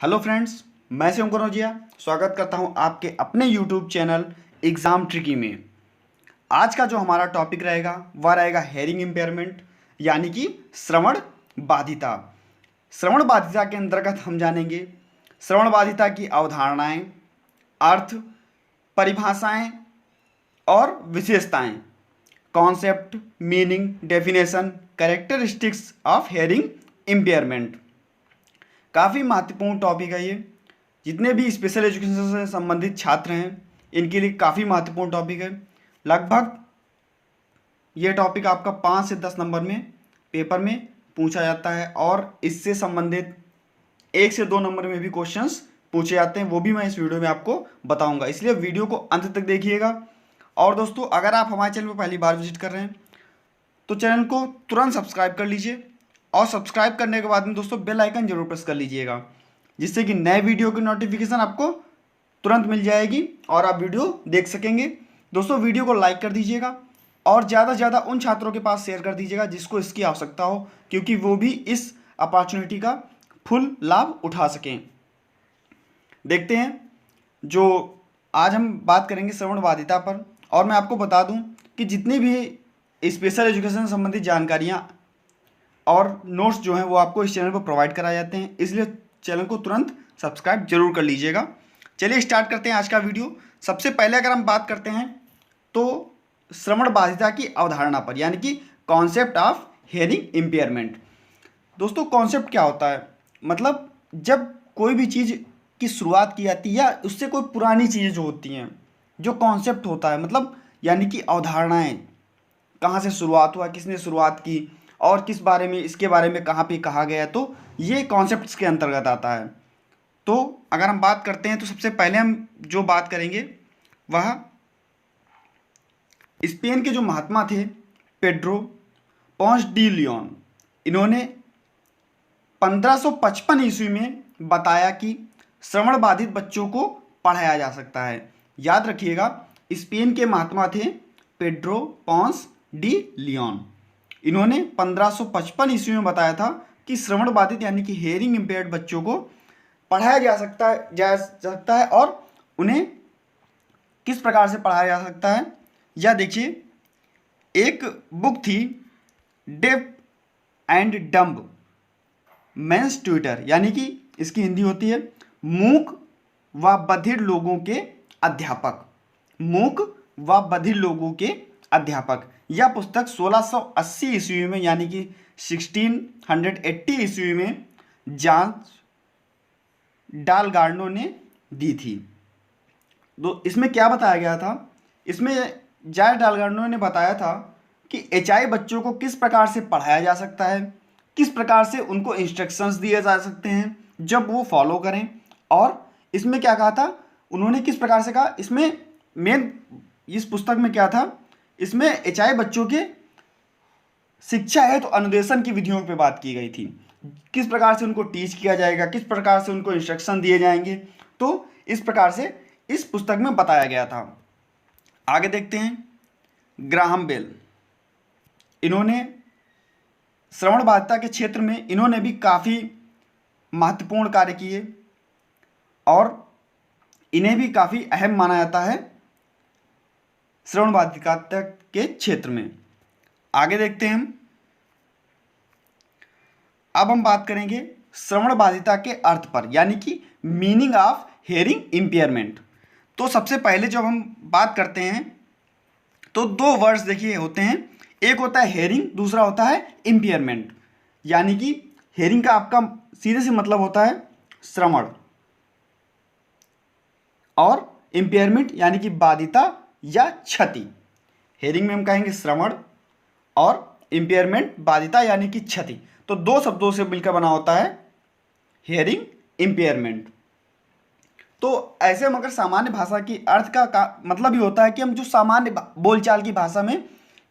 Hello friends, मैं शिवम कनौजिया स्वागत करता हूं आपके अपने यूट्यूब चैनल एग्ज़ाम ट्रिकी में। आज का जो हमारा टॉपिक रहेगा वह रहेगा हेयरिंग इम्पेयरमेंट यानी कि श्रवण बाधिता। श्रवण बाधिता के अंतर्गत हम जानेंगे श्रवण बाधिता की अवधारणाएं, अर्थ, परिभाषाएं और विशेषताएं, concept, meaning, definition, characteristics of hearing impairment. काफ़ी महत्वपूर्ण टॉपिक है ये। जितने भी स्पेशल एजुकेशन से संबंधित छात्र हैं इनके लिए काफ़ी महत्वपूर्ण टॉपिक है। लगभग ये टॉपिक आपका 5 से 10 नंबर में पेपर में पूछा जाता है और इससे संबंधित 1 से 2 नंबर में भी क्वेश्चंस पूछे जाते हैं, वो भी मैं इस वीडियो में आपको बताऊंगा, इसलिए वीडियो को अंत तक देखिएगा। और दोस्तों, अगर आप हमारे चैनल पर पहली बार विजिट कर रहे हैं तो चैनल को तुरंत सब्सक्राइब कर लीजिए और सब्सक्राइब करने के बाद में दोस्तों बेल आइकन जरूर प्रेस कर लीजिएगा, जिससे कि नए वीडियो की नोटिफिकेशन आपको तुरंत मिल जाएगी और आप वीडियो देख सकेंगे। दोस्तों, वीडियो को लाइक कर दीजिएगा और ज़्यादा से ज़्यादा उन छात्रों के पास शेयर कर दीजिएगा जिसको इसकी आवश्यकता हो, क्योंकि वो भी इस अपॉर्चुनिटी का फुल लाभ उठा सकें। देखते हैं, जो आज हम बात करेंगे श्रवण बाधिता पर। और मैं आपको बता दूं कि जितनी भी स्पेशल एजुकेशन से संबंधित जानकारियां और नोट्स जो हैं वो आपको इस चैनल पर प्रोवाइड कराए जाते हैं, इसलिए चैनल को तुरंत सब्सक्राइब जरूर कर लीजिएगा। चलिए स्टार्ट करते हैं आज का वीडियो। सबसे पहले अगर हम बात करते हैं तो श्रवण बाधिता की अवधारणा पर, यानी कि कॉन्सेप्ट ऑफ हेयरिंग इम्पेयरमेंट। दोस्तों, कॉन्सेप्ट क्या होता है? मतलब जब कोई भी चीज़ की शुरुआत की जाती है या उससे कोई पुरानी चीज़ें जो होती हैं, जो कॉन्सेप्ट होता है, मतलब यानी कि अवधारणाएं, कहाँ से शुरुआत हुआ, किसने शुरुआत की और किस बारे में, इसके बारे में कहाँ पे कहा गया है, तो ये कॉन्सेप्ट्स के अंतर्गत आता है। तो अगर हम बात करते हैं तो सबसे पहले हम जो बात करेंगे वह स्पेन के जो महात्मा थे पेड्रो पोंस डी लियोन। इन्होंने 1555 ईस्वी में बताया कि श्रवण बाधित बच्चों को पढ़ाया जा सकता है। याद रखिएगा, स्पेन के महात्मा थे पेड्रो पोंस डी लियोन। इन्होंने 1555 ईस्वी में बताया था कि श्रवण बाधित यानी कि हेयरिंग इम्पेयर्ड बच्चों को पढ़ाया जा सकता है और उन्हें किस प्रकार से पढ़ाया जा सकता है। या देखिए, एक बुक थी deaf and dumb mains tutor, यानी कि इसकी हिंदी होती है मूक व बधिर लोगों के अध्यापक। मूक व बधिर लोगों के अध्यापक। यह पुस्तक 1680 ईस्वी में, यानी कि 1680 ईस्वी में जॉन डालगार्नो ने दी थी। तो इसमें क्या बताया गया था? इसमें जॉन डालगार्नो ने बताया था कि एचआई बच्चों को किस प्रकार से पढ़ाया जा सकता है, किस प्रकार से उनको इंस्ट्रक्शंस दिए जा सकते हैं जब वो फॉलो करें। और इसमें क्या कहा था उन्होंने, किस प्रकार से कहा, इसमें मेन इस पुस्तक में क्या था, इसमें एचआई बच्चों के शिक्षा है तो अनुदेशन की विधियों पे बात की गई थी। किस प्रकार से उनको टीच किया जाएगा, किस प्रकार से उनको इंस्ट्रक्शन दिए जाएंगे, तो इस प्रकार से इस पुस्तक में बताया गया था। आगे देखते हैं, ग्राहम बेल। इन्होंने श्रवण बाधिता के क्षेत्र में इन्होंने भी काफ़ी महत्वपूर्ण कार्य किए और इन्हें भी काफ़ी अहम माना जाता है श्रवण बाधिता के क्षेत्र में। आगे देखते हैं अब हम बात करेंगे श्रवण बाधिता के अर्थ पर, यानी कि मीनिंग ऑफ हेयरिंग इम्पेयरमेंट। तो सबसे पहले जब हम बात करते हैं तो दो वर्ड्स देखिए होते हैं, एक होता है हेयरिंग, दूसरा होता है इम्पेयरमेंट। यानी कि हेयरिंग का आपका सीधे से मतलब होता है श्रवण और इम्पेयरमेंट यानी कि बाधिता या क्षति। हेयरिंग में हम कहेंगे श्रवण और इम्पेयरमेंट बाधिता यानी कि क्षति। तो दो शब्दों से मिलकर बना होता है हेयरिंग इम्पेयरमेंट। तो ऐसे हम अगर सामान्य भाषा की अर्थ का मतलब ही होता है कि हम जो सामान्य बोलचाल की भाषा में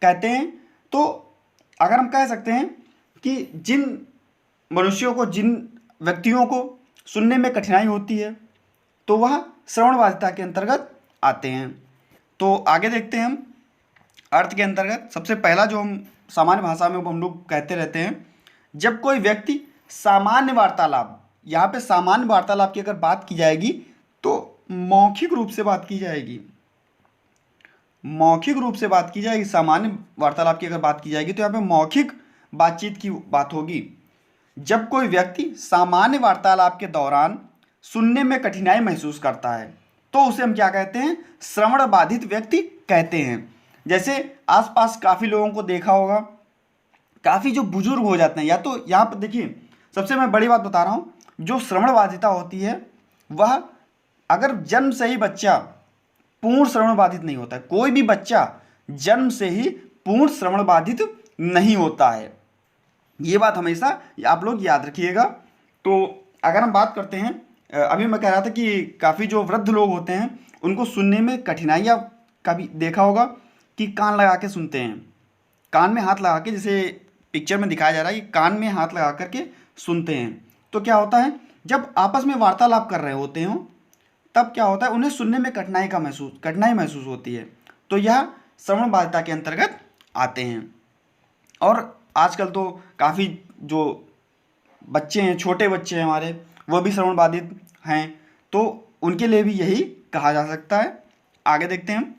कहते हैं, तो अगर हम कह सकते हैं कि जिन मनुष्यों को, जिन व्यक्तियों को सुनने में कठिनाई होती है तो वह श्रवण बाधिता के अंतर्गत आते हैं। तो आगे देखते हैं हम अर्थ के अंतर्गत। सबसे पहला जो हम सामान्य भाषा में हम लोग कहते रहते हैं, जब कोई व्यक्ति सामान्य वार्तालाप यहाँ पे सामान्य वार्तालाप की अगर बात की जाएगी तो मौखिक रूप से बात की जाएगी, मौखिक रूप से बात की जाएगी। सामान्य वार्तालाप की अगर बात की जाएगी तो यहाँ पे मौखिक बातचीत की बात होगी। जब कोई व्यक्ति सामान्य वार्तालाप के दौरान सुनने में कठिनाई महसूस करता है तो उसे हम क्या कहते हैं, श्रवण बाधित व्यक्ति कहते हैं। जैसे आसपास काफ़ी लोगों को देखा होगा, काफ़ी जो बुजुर्ग हो जाते हैं, या तो यहाँ पर देखिए सबसे मैं बड़ी बात बता रहा हूँ, जो श्रवण बाधिता होती है वह, अगर जन्म से ही बच्चा पूर्ण श्रवण बाधित नहीं होता है, कोई भी बच्चा जन्म से ही पूर्ण श्रवण बाधित नहीं होता है, ये बात हमेशा आप लोग याद रखिएगा। तो अगर हम बात करते हैं, अभी मैं कह रहा था कि काफ़ी जो वृद्ध लोग होते हैं उनको सुनने में कठिनाइयाँ, कभी देखा होगा कि कान लगा के सुनते हैं, कान में हाथ लगा के, जैसे पिक्चर में दिखाया जा रहा है कि कान में हाथ लगा करके सुनते हैं। तो क्या होता है, जब आपस में वार्तालाप कर रहे होते हो तब क्या होता है, उन्हें सुनने में कठिनाई महसूस होती है, तो यह श्रवण बाधिता के अंतर्गत आते हैं। और आजकल तो काफ़ी जो बच्चे हैं, छोटे बच्चे हैं हमारे, वो भी श्रवण बाधित हैं, तो उनके लिए भी यही कहा जा सकता है। आगे देखते हैं,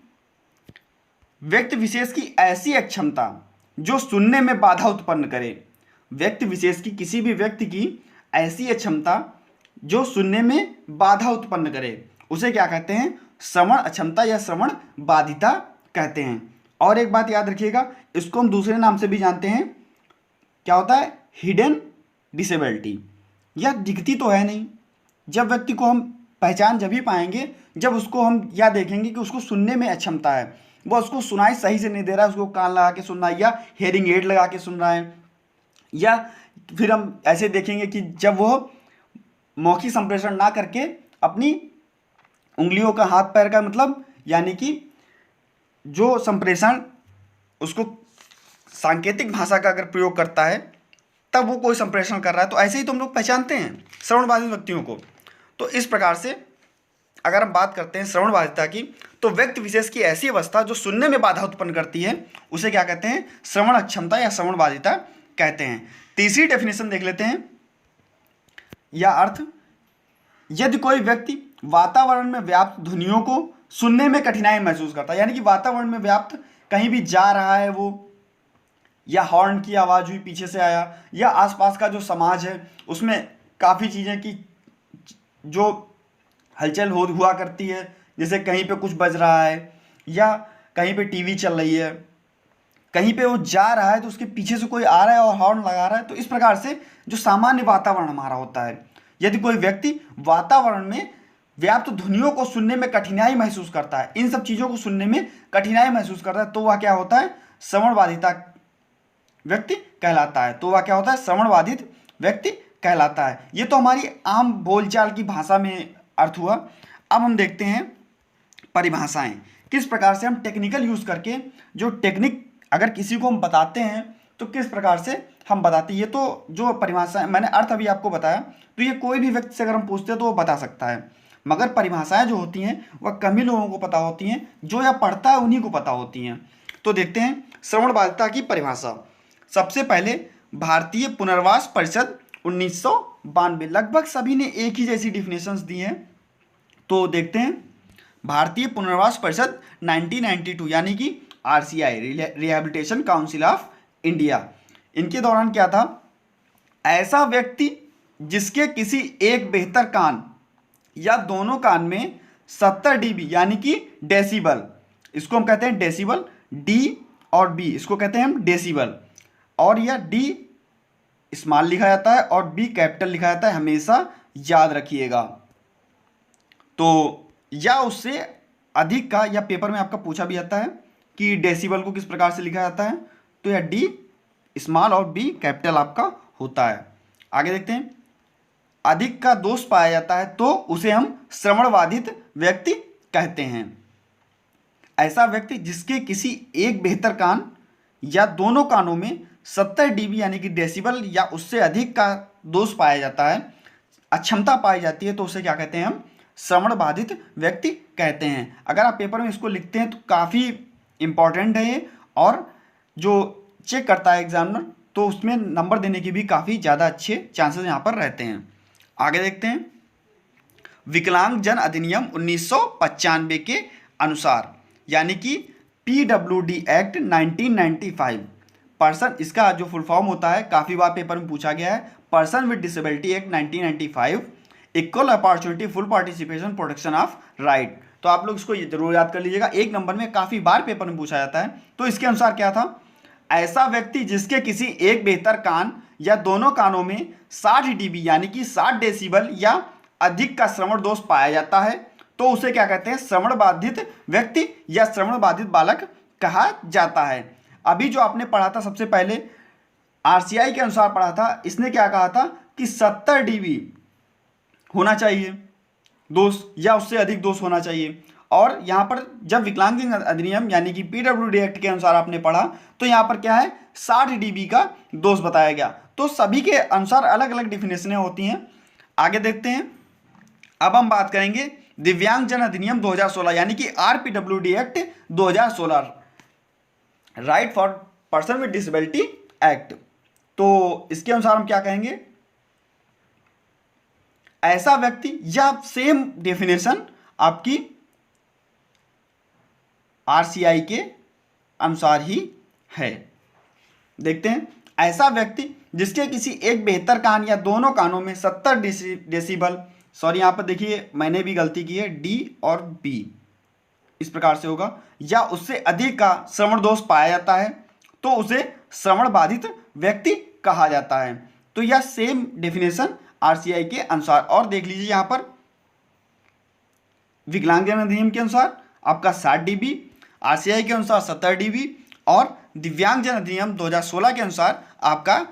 व्यक्ति विशेष की ऐसी अक्षमता जो सुनने में बाधा उत्पन्न करे। व्यक्ति विशेष की, किसी भी व्यक्ति की ऐसी अक्षमता जो सुनने में बाधा उत्पन्न करे, उसे क्या कहते हैं, श्रवण अक्षमता या श्रवण बाधिता कहते हैं। और एक बात याद रखिएगा, इसको हम दूसरे नाम से भी जानते हैं, क्या होता है, हिडन डिसेबिलिटी। यह दिखती तो है नहीं, जब व्यक्ति को हम पहचान जब ही पाएंगे जब उसको हम यह देखेंगे कि उसको सुनने में अक्षमता है, वो उसको सुनाई सही से नहीं दे रहा है, उसको कान लगा के सुन रहा है या हेयरिंग एड लगा के सुन रहा है, या फिर हम ऐसे देखेंगे कि जब वो मौखिक संप्रेषण ना करके अपनी उंगलियों का, हाथ पैर का मतलब, यानी कि जो संप्रेषण उसको सांकेतिक भाषा का अगर प्रयोग करता है तब वो कोई संप्रेषण कर रहा है, तो ऐसे ही तो हम लोग पहचानते हैं श्रवण बाधित व्यक्तियों को। तो इस प्रकार से अगर हम बात करते हैं श्रवण बाधिता की, तो व्यक्ति विशेष की ऐसी अवस्था जो सुनने में बाधा उत्पन्न करती है उसे क्या कहते हैं, श्रवण अक्षमता या श्रवण बाधिता कहते हैं। तीसरी डेफिनेशन देख लेते हैं, या अर्थ, यदि कोई व्यक्ति वातावरण में व्याप्त ध्वनियों को सुनने में कठिनाई महसूस करता है, यानी कि वातावरण में व्याप्त कहीं भी जा रहा है वो, या हॉर्न की आवाज़ हुई पीछे से आया, या आसपास का जो समाज है उसमें काफ़ी चीज़ें की जो हलचल हुआ करती है, जैसे कहीं पे कुछ बज रहा है या कहीं पे टीवी चल रही है, कहीं पे वो जा रहा है तो उसके पीछे से कोई आ रहा है और हॉर्न लगा रहा है। तो इस प्रकार से जो सामान्य वातावरण हमारा होता है, यदि कोई व्यक्ति वातावरण में व्याप्त ध्वनियों को सुनने में कठिनाई महसूस करता है, इन सब चीज़ों को सुनने में कठिनाई महसूस करता है, तो वह क्या होता है, श्रवण बाधिता व्यक्ति कहलाता है। तो वह क्या होता है, श्रवण बाधित व्यक्ति कहलाता है। ये तो हमारी आम बोलचाल की भाषा में अर्थ हुआ। अब हम देखते हैं परिभाषाएं, किस प्रकार से हम टेक्निकल यूज़ करके, जो टेक्निक अगर किसी को हम बताते हैं तो किस प्रकार से हम बताते हैं। ये तो जो परिभाषाएं मैंने अर्थ अभी आपको बताया, तो ये कोई भी व्यक्ति से अगर हम पूछते हैं तो वो बता सकता है, मगर परिभाषाएं जो होती हैं वह कम ही लोगों को पता होती हैं, जो यह पढ़ता है उन्हीं को पता होती हैं। तो देखते हैं श्रवण बाधिता की परिभाषा। सबसे पहले भारतीय पुनर्वास परिषद 1992, लगभग सभी ने एक ही जैसी डिफिनेशंस दी हैं। तो देखते हैं, भारतीय पुनर्वास परिषद 1992, यानी कि RCI, rehabilitation council of India, इनके दौरान क्या था, ऐसा व्यक्ति जिसके किसी एक बेहतर कान या दोनों कान में 70 dB यानी कि डेसिबल, इसको हम कहते हैं डेसिबल, D और B इसको कहते हैं हम डेसिबल, और यह D स्मॉल लिखा जाता है और B कैपिटल लिखा जाता है, हमेशा याद रखिएगा। तो या उससे अधिक का, या पेपर में आपका पूछा भी जाता है कि डेसिबल को किस प्रकार से लिखा जाता है, तो यह D स्मॉल और B कैपिटल आपका होता है। आगे देखते हैं, अधिक का दोष पाया जाता है तो उसे हम श्रवण बाधित व्यक्ति कहते हैं। ऐसा व्यक्ति जिसके किसी एक बेहतर कान या दोनों कानों में 70 dB यानी कि डेसिबल या उससे अधिक का दोष पाया जाता है, अक्षमता पाई जाती है, तो उसे क्या कहते हैं, हम श्रवण बाधित व्यक्ति कहते हैं। अगर आप पेपर में इसको लिखते हैं तो काफ़ी इम्पॉर्टेंट है ये, और जो चेक करता है एग्जामिनर तो उसमें नंबर देने की भी काफ़ी ज़्यादा अच्छे चांसेस यहाँ पर रहते हैं। आगे देखते हैं, विकलांग जन अधिनियम 1995 के अनुसार, यानी कि PWD एक्ट 1995, पर्सन, इसका जो फुल फॉर्म होता है, काफ़ी बार पेपर में पूछा गया है, person with disability act 1995, equal opportunity full participation protection of right. तो आप लोग इसको जरूर याद कर लीजिएगा, एक नंबर में काफ़ी बार पेपर में पूछा जाता है। तो इसके अनुसार क्या था, ऐसा व्यक्ति जिसके किसी एक बेहतर कान या दोनों कानों में 60 dB यानी कि 60 डेसिबल या अधिक का श्रवण दोष पाया जाता है, तो उसे क्या कहते हैं, श्रवण बाधित व्यक्ति या श्रवण बाधित बालक कहा जाता है। अभी जो आपने पढ़ा था सबसे पहले RCI के अनुसार पढ़ा था, इसने क्या कहा था कि 70 dB होना चाहिए दोष या उससे अधिक दोष होना चाहिए। और यहाँ पर जब विकलांग अधिनियम यानी कि PWD एक्ट के अनुसार आपने पढ़ा, तो यहाँ पर क्या है, 60 dB का दोष बताया गया। तो सभी के अनुसार अलग अलग डिफिनेशनें होती हैं। आगे देखते हैं, अब हम बात करेंगे दिव्यांग जन अधिनियम 2016 यानी कि RPWD act 2016, right for person with disability act. तो इसके अनुसार हम क्या कहेंगे, ऐसा व्यक्ति, या सेम डेफिनेशन आपकी RCI के अनुसार ही है। देखते हैं, ऐसा व्यक्ति जिसके किसी एक बेहतर कान या दोनों कानों में 70 डेसिबल, सॉरी यहाँ पर देखिए मैंने भी गलती की है, D और B इस प्रकार से होगा, या उससे अधिक का श्रवण दोष पाया जाता है, तो उसे श्रवण बाधित व्यक्ति कहा जाता है। तो यह सेम डेफिनेशन RCI के अनुसार। और देख लीजिए यहाँ पर विकलांगजन अधिनियम के अनुसार आपका 60 dB, RCI के अनुसार 70 dB, और दिव्यांगजन अधिनियम 2016 के अनुसार आपका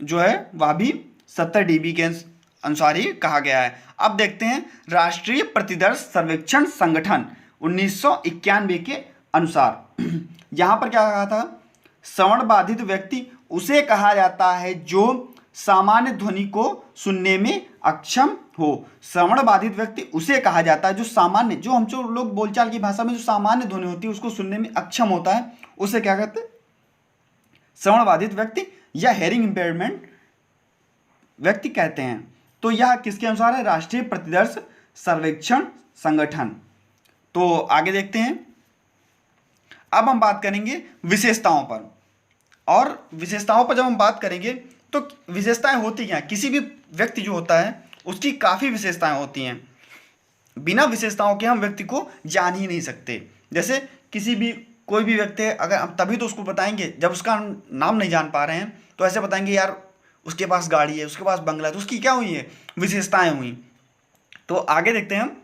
जो है वह भी 70 dB के अनुसार ही कहा गया है। अब देखते हैं राष्ट्रीय प्रतिदर्श सर्वेक्षण संगठन 1991 के अनुसार यहाँ पर क्या कहा था, श्रवण बाधित व्यक्ति उसे कहा जाता है जो सामान्य ध्वनि को सुनने में अक्षम हो। श्रवण बाधित व्यक्ति उसे कहा जाता है जो सामान्य, जो हम जो लोग बोलचाल की भाषा में जो सामान्य ध्वनि होती है उसको सुनने में अक्षम होता है, उसे क्या कहते हैं, श्रवण बाधित व्यक्ति या हेयरिंग इंपेयरमेंट व्यक्ति कहते हैं। तो यह किसके अनुसार है, राष्ट्रीय प्रतिदर्श सर्वेक्षण संगठन। तो आगे देखते हैं, अब हम बात करेंगे विशेषताओं पर। और विशेषताओं पर जब हम बात करेंगे तो विशेषताएं होती क्या, किसी भी व्यक्ति जो होता है उसकी काफ़ी विशेषताएं होती हैं, बिना विशेषताओं के हम व्यक्ति को जान ही नहीं सकते। जैसे किसी भी कोई भी व्यक्ति है, अगर हम तभी तो उसको बताएंगे जब उसका नाम नहीं जान पा रहे हैं, तो ऐसे बताएंगे यार उसके पास गाड़ी है, उसके पास बंगला है, तो उसकी क्या हुई है, विशेषताएं हुई। तो आगे देखते हैं हम,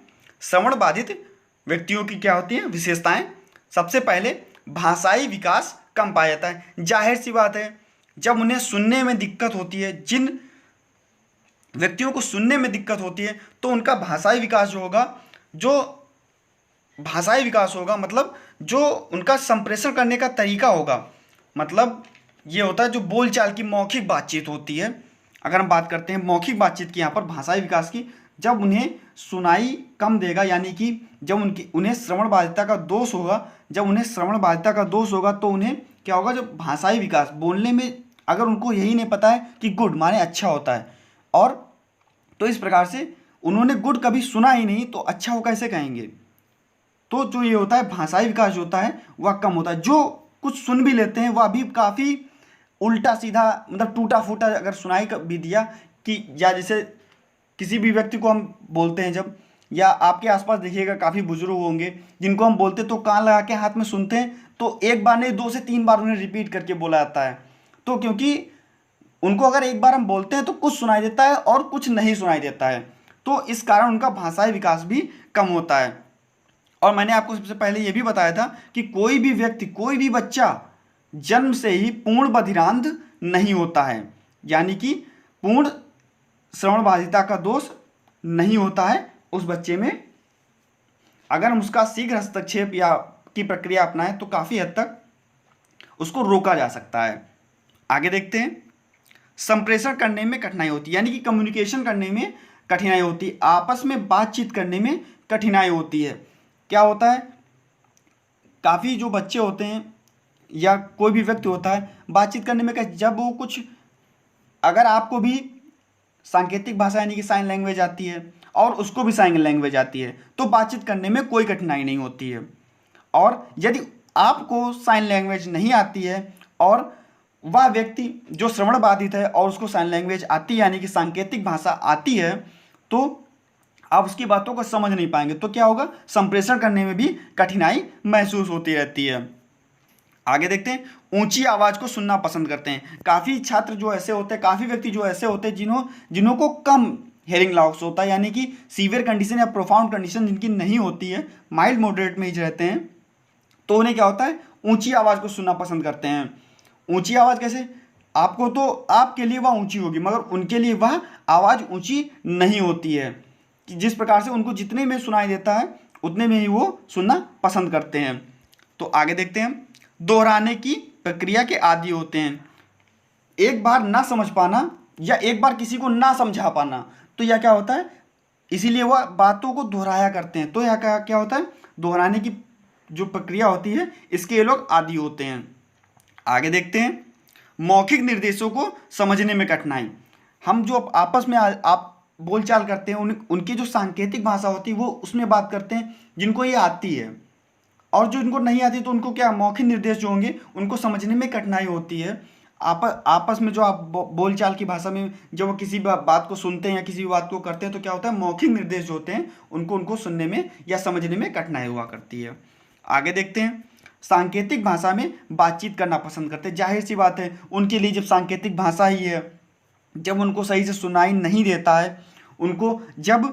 श्रवण बाधित व्यक्तियों की क्या होती हैं विशेषताएं। सबसे पहले भाषाई विकास कम पाया जाता है। जाहिर सी बात है, जब उन्हें सुनने में दिक्कत होती है, जिन व्यक्तियों को सुनने में दिक्कत होती है, तो उनका भाषाई विकास जो होगा, जो भाषाई विकास होगा मतलब जो उनका संप्रेषण करने का तरीका होगा, मतलब ये होता है जो बोलचाल की मौखिक बातचीत होती है। अगर हम बात करते हैं मौखिक बातचीत की यहाँ पर भाषाई विकास की, जब उन्हें सुनाई कम देगा, यानी कि जब उन्हें श्रवण बाधिता का दोष होगा, जब उन्हें श्रवण बाधिता का दोष होगा तो उन्हें क्या होगा, जब भाषाई विकास बोलने में अगर उनको यही नहीं पता है कि गुड माने अच्छा होता है, और तो इस प्रकार से उन्होंने गुड कभी सुना ही नहीं तो अच्छा वो कैसे कहेंगे। तो जो ये होता है भाषाई विकास जो होता है वह कम होता है। जो कुछ सुन भी लेते हैं वह भी काफ़ी उल्टा सीधा, मतलब टूटा फूटा अगर सुनाई भी दिया कि, या जैसे किसी भी व्यक्ति को हम बोलते हैं जब, या आपके आसपास देखिएगा काफ़ी बुजुर्ग होंगे जिनको हम बोलते तो कान लगा के हाथ में सुनते हैं, तो एक बार नहीं 2 से 3 बार उन्हें रिपीट करके बोला जाता है। तो क्योंकि उनको अगर एक बार हम बोलते हैं तो कुछ सुनाई देता है और कुछ नहीं सुनाई देता है, तो इस कारण उनका भाषाई विकास भी कम होता है। और मैंने आपको सबसे पहले ये भी बताया था कि कोई भी व्यक्ति, कोई भी बच्चा जन्म से ही पूर्ण बधिरांध नहीं होता है, यानी कि पूर्ण श्रवण बाधिता का दोष नहीं होता है उस बच्चे में। अगर हम उसका शीघ्र हस्तक्षेप या की प्रक्रिया अपनाएं तो काफ़ी हद तक उसको रोका जा सकता है। आगे देखते हैं, संप्रेषण करने में कठिनाई होती है, यानी कि कम्युनिकेशन करने में कठिनाई होती है, आपस में बातचीत करने में कठिनाई होती है। क्या होता है, काफ़ी जो बच्चे होते हैं या कोई भी व्यक्ति होता है बातचीत करने में जब वो कुछ, अगर आपको भी सांकेतिक भाषा यानी कि साइन लैंग्वेज आती है और उसको भी साइन लैंग्वेज आती है, तो बातचीत करने में कोई कठिनाई नहीं होती है। और यदि आपको साइन लैंग्वेज नहीं आती है और वह व्यक्ति जो श्रवण बाधित है और उसको साइन लैंग्वेज आती है यानी कि सांकेतिक भाषा आती है, तो आप उसकी बातों को समझ नहीं पाएंगे, तो क्या होगा, संप्रेषण करने में भी कठिनाई महसूस होती रहती है। आगे देखते हैं, ऊंची आवाज़ को सुनना पसंद करते हैं। काफ़ी छात्र जो ऐसे होते हैं, काफ़ी व्यक्ति जो ऐसे होते हैं जिन्हों को कम हेयरिंग लॉस होता है, यानी कि सीवियर कंडीशन या प्रोफाउंड कंडीशन जिनकी नहीं होती है, माइल्ड मॉडरेट में ही रहते हैं, तो उन्हें क्या होता है, ऊंची आवाज़ को सुनना पसंद करते हैं। ऊंची आवाज़ कैसे, आपको तो आपके लिए वह ऊंची होगी मगर उनके लिए वह आवाज़ ऊंची नहीं होती है, कि जिस प्रकार से उनको जितने में सुनाई देता है उतने में ही वो सुनना पसंद करते हैं। तो आगे देखते हैं, दोहराने की प्रक्रिया के आदी होते हैं। एक बार ना समझ पाना या एक बार किसी को ना समझा पाना, तो यह क्या होता है, इसीलिए वह बातों को दोहराया करते हैं। तो यह क्या होता है, दोहराने की जो प्रक्रिया होती है इसके ये लोग आदी होते हैं। आगे देखते हैं, मौखिक निर्देशों को समझने में कठिनाई। हम जो आपस में आप बोलचाल करते हैं उनकी जो सांकेतिक भाषा होती है वो उसमें बात करते हैं जिनको ये आती है, और जो इनको नहीं आती तो उनको क्या, मौखिक निर्देश जो होंगे उनको समझने में कठिनाई होती है। आपस में जो आप बोलचाल की भाषा में जब वो किसी बात को सुनते हैं या किसी भी बात को करते हैं तो क्या होता है, मौखिक निर्देश जो होते हैं उनको सुनने में या समझने में कठिनाई हुआ करती है। आगे देखते हैं, सांकेतिक भाषा में बातचीत करना पसंद करते हैं। जाहिर सी बात है, उनके लिए जब सांकेतिक भाषा ही है, जब उनको सही से सुनाई नहीं देता है, उनको जब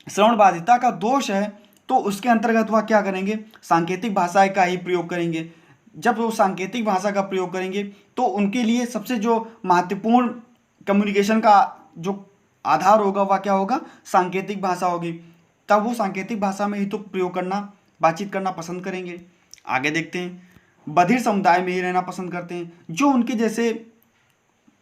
श्रवण बाधिता का दोष है, तो उसके अंतर्गत वह क्या करेंगे, सांकेतिक भाषा का ही प्रयोग करेंगे। जब वो सांकेतिक भाषा का प्रयोग करेंगे तो उनके लिए सबसे जो महत्वपूर्ण कम्युनिकेशन का जो आधार होगा वह क्या होगा, सांकेतिक भाषा होगी। तब वो सांकेतिक भाषा में ही तो प्रयोग करना, बातचीत करना पसंद करेंगे। आगे देखते हैं, बधिर समुदाय में ही रहना पसंद करते हैं। जो उनके जैसे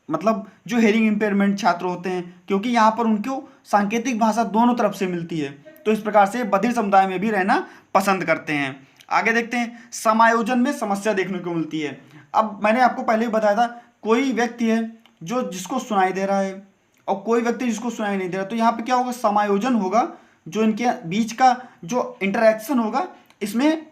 मतलब जो हेयरिंग इम्पेयरमेंट छात्र होते हैं, क्योंकि यहाँ पर उनको सांकेतिक भाषा दोनों तरफ से मिलती है, तो इस प्रकार से बधिर समुदाय में भी रहना पसंद करते हैं। आगे देखते हैं, समायोजन में समस्या देखने को मिलती है। अब मैंने आपको पहले ही बताया था, कोई व्यक्ति है जिसको सुनाई दे रहा है और कोई व्यक्ति जिसको सुनाई नहीं दे रहा, तो यहाँ पे क्या होगा, समायोजन होगा, जो इनके बीच का जो इंटरेक्शन होगा इसमें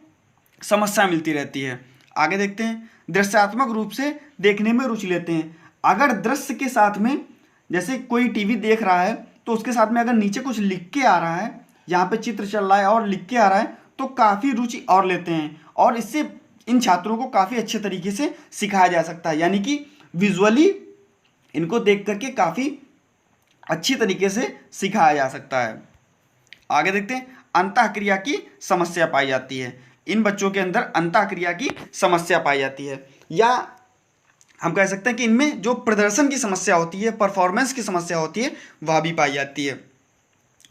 समस्या मिलती रहती है। आगे देखते हैं, दृश्यात्मक रूप से देखने में रुचि लेते हैं। अगर दृश्य के साथ में, जैसे कोई टीवी देख रहा है तो उसके साथ में अगर नीचे कुछ लिख के आ रहा है, यहाँ पे चित्र चल रहा है और लिख के आ रहा है, तो काफ़ी रुचि और लेते हैं, और इससे इन छात्रों को काफ़ी अच्छे तरीके से सिखाया जा सकता है, यानी कि विजुअली इनको देख करके काफ़ी अच्छी तरीके से सिखाया जा सकता है। आगे देखते हैं, अंतःक्रिया की समस्या पाई जाती है। इन बच्चों के अंदर अंतःक्रिया की समस्या पाई जाती है, या हम कह सकते हैं कि इनमें जो प्रदर्शन की समस्या होती है, परफॉर्मेंस की समस्या होती है, वह भी पाई जाती है।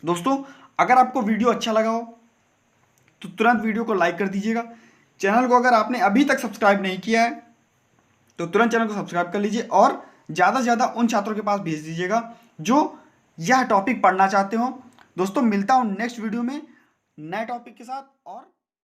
दोस्तों, अगर आपको वीडियो अच्छा लगा हो तो तुरंत वीडियो को लाइक कर दीजिएगा। चैनल को अगर आपने अभी तक सब्सक्राइब नहीं किया है तो तुरंत चैनल को सब्सक्राइब कर लीजिए, और ज़्यादा से ज़्यादा उन छात्रों के पास भेज दीजिएगा जो यह टॉपिक पढ़ना चाहते हो। दोस्तों, मिलता हूँ नेक्स्ट वीडियो में नए टॉपिक के साथ और